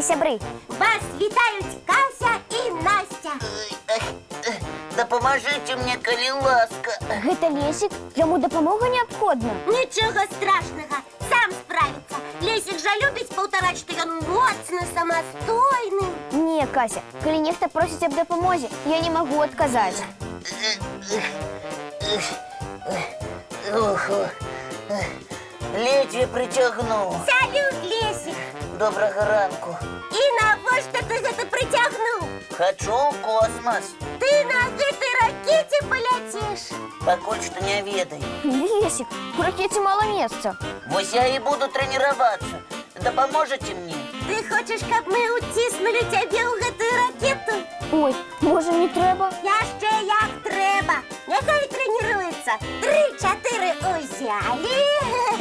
сябры. Вас вітаюць Кася і Настя. Дапамажыце мне, калі ласка. Гэта Лесік, яму дапамога неабходна. Нічого страшного, сам справится. Лесик жа любіць паўтараць, што ён моцны, самастойны. Не, Кася, калі нехта просіць аб дапамозе, я не магу адказаць. Ледзьве прыцягнуў. Салют, Лесик. Добрага ранку. І навошта ты гэта прыцягнуў? Хачу ў космас. Ты на гэтай ракеце паляцеш? Пакуль што не ведаю. Лесік, у ракеце мала месца. Вось я і буду трэніравацца. Дапаможаце мне? Ты хочаш, каб мы уціснулі цябе ў гэтую ракету? Ой, можа, не трэба? Яшчэ як трэба. Няхай трэніруецца. 3-4 узялі.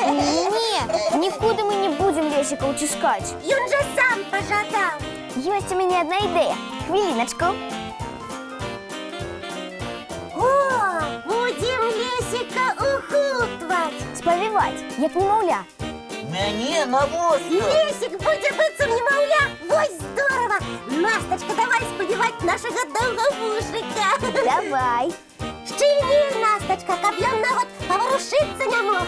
Не, нікуды мы не будзем Лесіка ўціскаць. Ён жа сам пажадаў. Ёсць у мяне адна ідэя. Хвіліначку. О, будзем Лесіка ухутваць. Спавіваць, як немаўля. Мяне навошта? Лесик будзе быццам немаўля. Вось здорова. Настачка, давай спавіваць нашага доўгавушыка. Давай. Шчыльней, Настачка, каб ён нават паварушыцца не мог.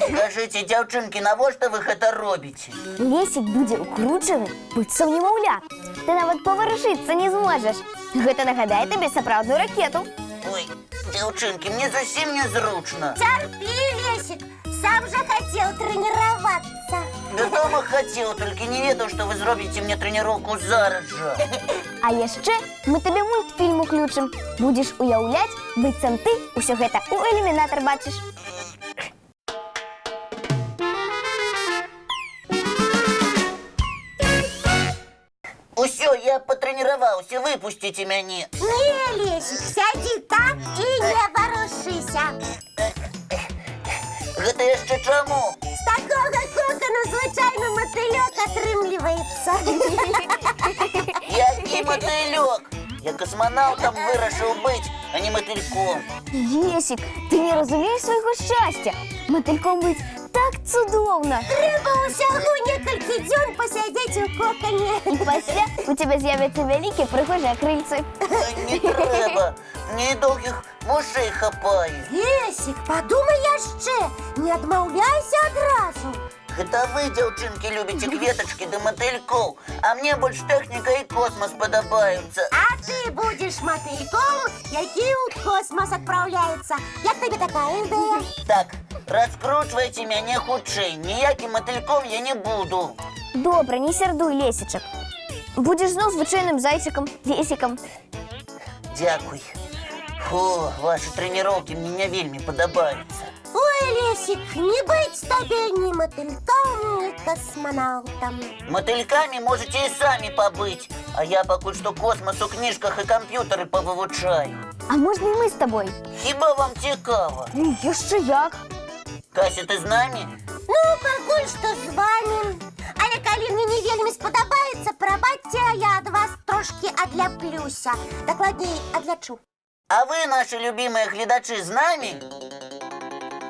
Скажыце, дзяўчынкі, навошта вы гэта робіце? Лесік будзе укручаны, быццам немаўля. Ты нават паварушыцца не зможаш. Гэта нагадае табе сапраўдную ракету. Ой, дзяўчынкі, мне зусім незручна. Цярпі, Лесик, сам жа хацеў трэніравацца. Вядома, хацеў, толькі не ведаў, што вы зробіце мне трэніроўку зараз жа. А яшчэ мы табе мультфільм уключым. Будзеш уяўляць, быццам ты ўсё гэта ў ілюмінатар бачыш. Усё, я патрэніраваўся, выпусціце мяне. Не, Лесик, сядзі так і не варушыся. Гэта яшчэ чаму? З такога кокану звычайна матылёк атрымліваецца. Які матылёк? Я касманаўтам вырашыў быць, а не матыльком. Лесік, ты не разумееш свайго шчасця. Матыльком быць так цудоўна. Трэба ўсяго некалькі дзён пасядзець у кокане. І пасля у цябе з'явяцца вялікія прыгожыя крыльцы. Не трэба, мне і доўгіх вушэй хапае. Лесик, падумай яшчэ, не адмаўляйся адразу. Гэта вы, дзяўчынкі, любіце кветачкі ды матылькоў, а мне больш тэхніка і космас падабаюцца. А ты будзеш матыльком, які ў космас адпраўляецца. Як табе такая ідэя? Так, раскручвайце мяне хутчэй, ніякім матыльком я не буду. Добра, не сярдуй, Лесічак. Будзеш зноў звычайным зайчыкам, Лесікам. Дзякуй. Фу, вашы трэніроўкі мне не вельмі падабаюцца. Ой, Лесик, не быць табе ні матыльком, ні касманаўтам. Матылькамі можаце і самі пабыць, а я пакуль што космас у кніжках і камп'ютары павывучаю. А можна і мы з табой? Хіба вам цікава? Яшчэ як? Кася, ты з намі? Ну, пакуль што з вамі. Але калі мне не вельмі спадабаецца, прабачце, я ад вас трошкі адляплюся. Дакладней, адлячу. А вы, наши любимые глядачи, з намі?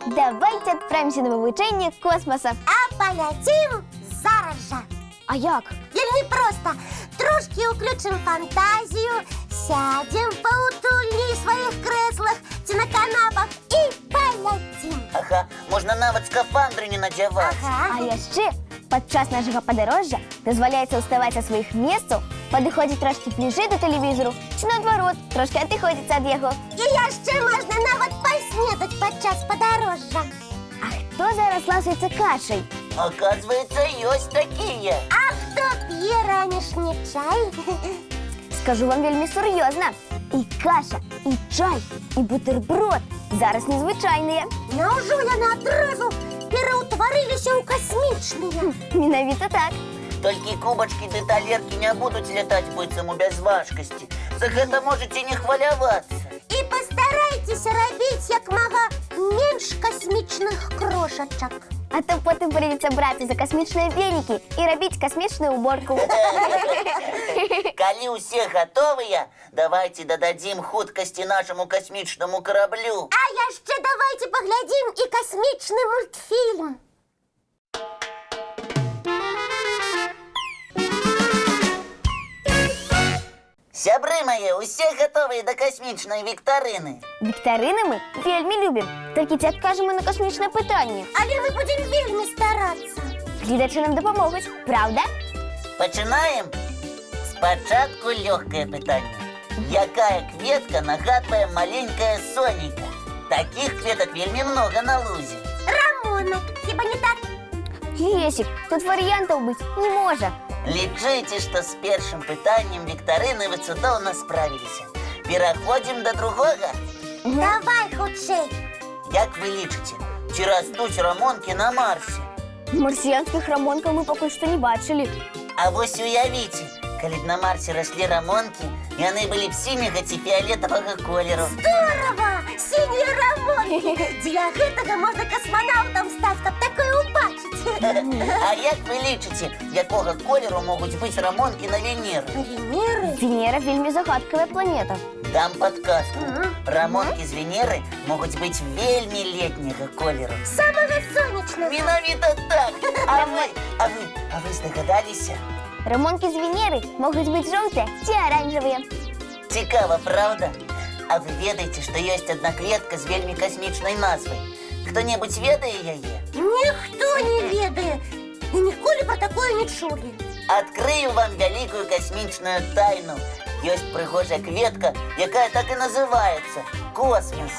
Давайте адправімся на вывучэнне космоса. А паляцім зараз жа. А як? Вельмі проста. Трошкі ўключым фантазію, сядзем паўтульні ў сваіх крэслах ці на канапах і паляцім. Ага, можна нават скафандры не надзяваць. А яшчэ падчас нашага падарожжа дазваляецца ўставаць са сваіх месцаў, падыходзіць трошкі бліжэй да тэлевізору, ці наадварот, трошкі адыходзіцца ад яго. І яшчэ можна нават паснедаць падчас падарожжа. А хто зараз ласуецца кашай? Оказывается, ёсць такія. А хто п'е ранішні чай? Скажу вам вельмі сур'ёзна. І каша, і чай, і бутэрброд зараз незвычайныя. Няўжо яны адразу пераўтварыліся ў касмічныя? Менавіта так. Толькі кубачкі ды талеркі не будуць лятаць быццам у бязважкасці. За гэта можаце не хвалявацца. І пастарайцеся рабіць як мага менш касмічных крошачак. А то потым прыйдзецца брацца за касмічныя венікі і рабіць касмічную уборку. Калі ўсе гатовыя, давайте дададзім хуткасці нашаму касмічнаму караблю. А яшчэ давайце паглядзім і касмічны мультфільм. Сябры мої, усі готові до космічної вікторини? Вікторини ми вельми любимо. Тільки ці відкажемо на космічне питання. Але ми будемо вельми старатися. Глядачі нам допоможуть, правда? Починаємо? Спочатку легке питання. Яка кветка нагадує маленькая Соніка? Таких кветок вельми много на лузі. Рамона, хіба не так? Лесик, тут варіантів бути не може. Лічите, що з першим питанням вікторини ви чудовно справилися. Переходимо до другого. Давай худшей. Як ви лічите, чи ростуть рамонки на Марсі? Марсіанських рамонків ми поки що не бачили. А ось уявіть, коли б на Марсі росли рамонки, і вони були б синього чи фіолетового кольору. Здорово! Сині рамонки! Для гэтага можна космонавтом стати, щоб таке убачити. А як ви лічите, якого кольору можуть бути рамонки на Венеру? Венери? Венера вельми загадкова планета. Дам подсказку. Рамонки з Венери можуть бути вельми літнього кольору. Самого сонячного. Виновито так. А ви здогадалися? Рамонки з Венери можуть бути жовті чи оранжеві. Цікаво, правда? А ви ведаєте, що є одна кветка з вельми космічною назвою? Хто-небудь ведає її? Ніхто не ведає. І ніколи про такое не чули. Открою вам великую космічну тайну. Є пригожа кветка, яка так і називається – космос.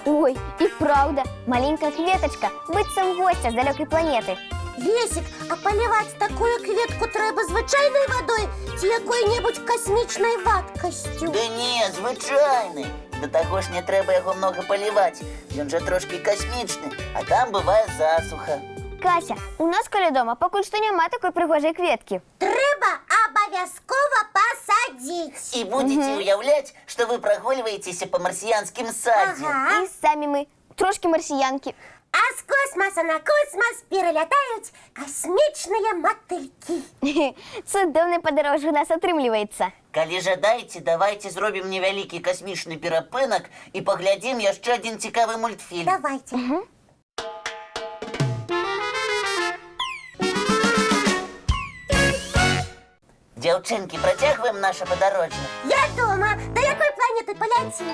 Ой, і правда, маленька кветочка, быццам гостя з далекої планети. Лесик, а поливати таку кветку треба звичайною водою чи якою-небудь космічною вадкостю? Да ні, звичайний. До того ж не треба його много поливати. Він же трошки космічний, а там буває засуха. Кася, у нас коли дома поки що нема такої пригожої кветки. Треба обов'язково посадити. І будете уявляти, що ви прогулюєтеся по марсіанським саді. Ага. І самі ми трошки марсіянки. А з космоса на космос перелітають космічні мотильки. Цудовне подорожжя у нас отримлюється. Коли жадаєте, давайте зробимо невеликий космічний перепинок і поглядимо ще один цікавий мультфільм. Давайте. Дівчинки, протягуємо наше подорожжя. Я дома. До якої планети полетим?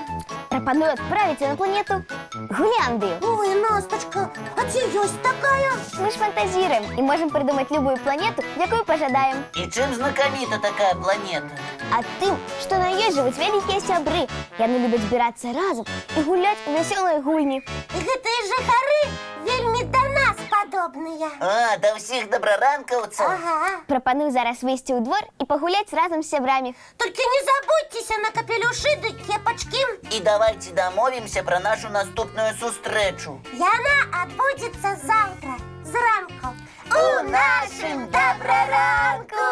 Пропоную відправитися на планету Гуляндию. Ой, Насточка, а це есть такая? Мы ж фантазируем и можем придумать любую планету, якую пожадаем. І чим знакомита така планета? А тим, що на їй живуть великі сябри. Яны люблять збиратися разом і гулять у веселої гульні. Гэтые жихари вельми до нас подобные. А, до всіх доброранковців. Ага. Пропоную зараз вийти у двор і погуляти разом з сябрами. Только не забудьтеся на капелюши да кепочки. І давайте домовимося про нашу наступну зустрічу. И она отбудется завтра зранку. У нашем доброранку!